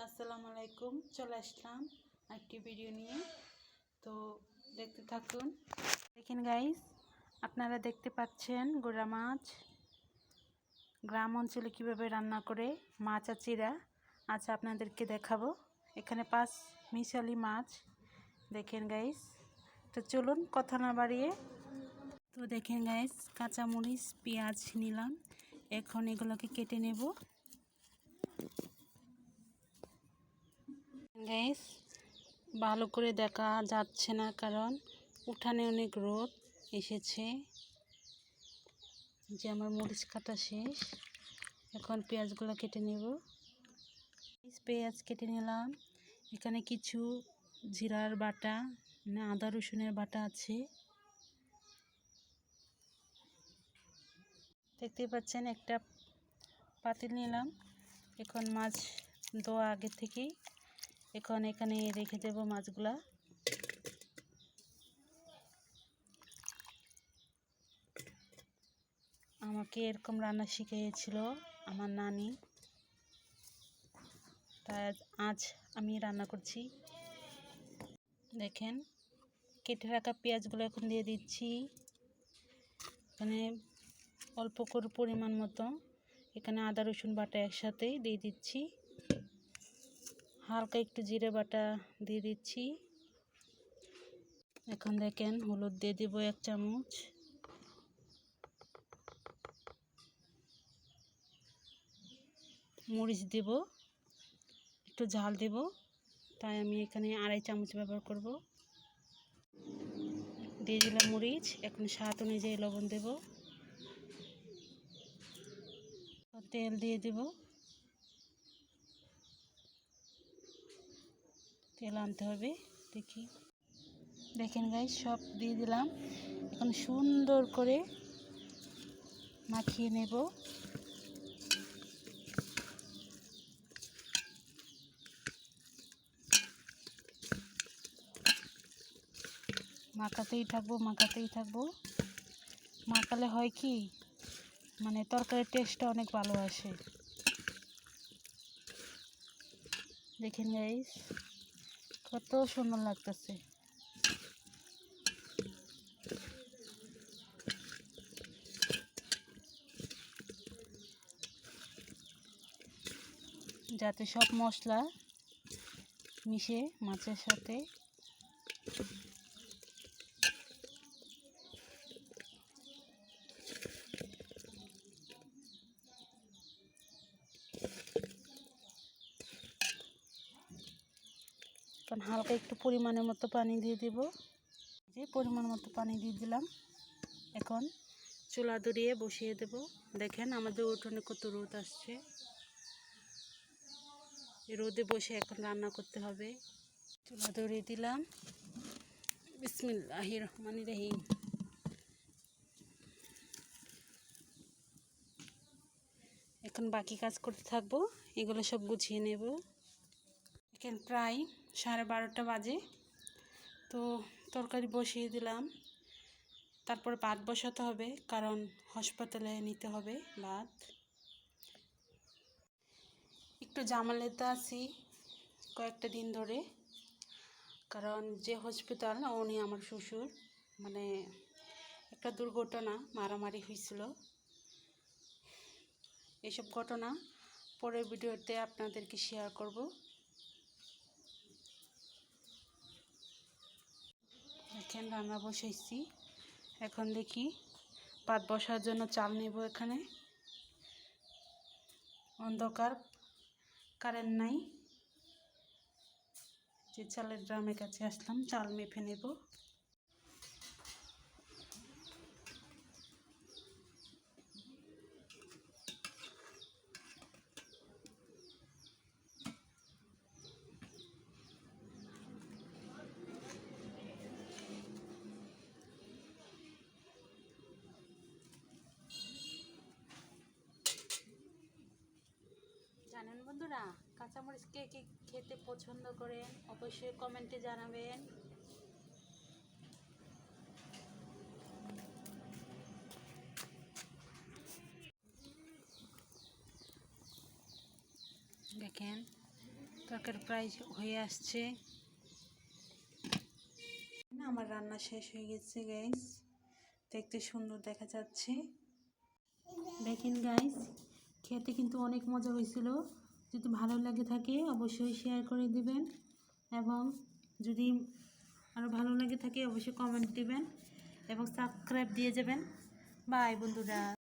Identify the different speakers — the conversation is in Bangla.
Speaker 1: আসসালামু আলাইকুম। চলে আসলাম একটি ভিডিও নিয়ে, তো দেখতে থাকুন। দেখেন গাইস, আপনারা দেখতে পাচ্ছেন গোড়া মাছ গ্রাম অঞ্চলে কীভাবে রান্না করে মাছ চিরা আজ আপনাদেরকে দেখাবো। এখানে 5 মিশালি মাছ দেখেন গাইস। তো চলুন কথা না বাড়িয়ে, তো দেখেন গাইস, কাঁচামরিচ পেঁয়াজ নিলাম, এখন এগুলোকে কেটে নেব। গাইস, ভালো করে দেখা যাচ্ছে না কারণ উঠানে অনেক রোদ এসেছে। যে আমার মরিচ কাটা শেষ, এখন পেঁয়াজগুলো কেটে নেব। পেঁয়াজ কেটে নিলাম। এখানে কিছু জিরার বাটা, আদা রসুনের বাটা আছে। দেখতে পাচ্ছেন একটা পাতিল নিলাম। এখন মাছ ধোয়া আগে থেকেই, এখন এখানে রেখে দেব মাছগুলা। আমাকে এরকম রান্না শিখিয়েছিল আমার নানি, তাই আজ আমি রান্না করছি। দেখেন, কেটে রাখা পেঁয়াজগুলো এখন দিয়ে দিচ্ছি। এখানে অল্প করে পরিমাণ মতো এখানে আদা রসুন বাটা একসাথেই দিয়ে দিচ্ছি। হালকা একটু জিরে বাটা দিয়ে দিচ্ছি। এখন দেখেন, হলুদ দিয়ে দিব 1 চামচ। মরিচ দেব, একটু ঝাল দেব, তাই আমি এখানে 2.5 চামচ ব্যবহার করব। দিয়ে দিলাম মরিচ। এখন স্বাদ অনুযায়ী লবণ দেব, তেল দিয়ে দেব। তেল আনতে হবে, দেখি। দেখেন গাইস, সব দিয়ে দিলাম। এখন সুন্দর করে মাখিয়ে নেব। মাখাতেই থাকবো। মাখালে হয় কি, মানে তরকারির টেস্টটা অনেক ভালো আসে। দেখেন গাইস, কত সুন্দর লাগতেছে। যাতে সব মশলা মিশে মাছের সাথে। এখন হালকা একটু পরিমাণের মতো পানি দিয়ে দেব। যে পরিমাণ মতো পানি দিয়ে দিলাম। এখন চুলা ধরিয়ে বসিয়ে দেব। দেখেন আমাদের উঠোনে কত রোদ আসছে। এই রোদে বসে এখন রান্না করতে হবে। চুলা ধরিয়ে দিলাম। বিসমিল্লাহির রহমানির রহিম। এখন বাকি কাজ করতে থাকবো, এগুলো সব গুছিয়ে নেব। এখন প্রায় 12:30 বাজে। তো তরকারি বসিয়ে দিলাম। তারপর ভাত বসাতে হবে, কারণ হাসপাতালে নিতে হবে ভাত। একটু ঝামেলাতে আছি কয়েকটা দিন ধরে, কারণ যে হসপিটাল, উনি আমার শ্বশুর, মানে একটা দুর্ঘটনা, মারামারি হয়েছিল। এসব ঘটনা পরের ভিডিওতে আপনাদেরকে শেয়ার করব। দেখেন রান্না বসাইছি। এখন দেখি ভাত বসার জন্য চাল নেব। এখানে অন্ধকার, কারেন্ট নাই, যে চালের ড্রামের কাছে আসলাম, চাল মেপে নেব। জানেন বন্ধুরা, কাঁচামরিচ কে কে খেতে পছন্দ করেন অবশ্যই কমেন্টে জানাবেন। দেখেন তরকারি প্রায় হয়ে আসছে। আমার রান্না শেষ হয়ে গেছে গাইস, দেখতে সুন্দর দেখা যাচ্ছে। দেখেন গাইস, খেতে কিন্তু অনেক মজা হয়েছিল। যদি ভালো লাগে থাকে অবশ্যই শেয়ার করে দিবেন, এবং যদি আরও ভালো লাগে থাকে অবশ্যই কমেন্ট দিবেন এবং সাবস্ক্রাইব দিয়ে যাবেন। বাই বন্ধুরা।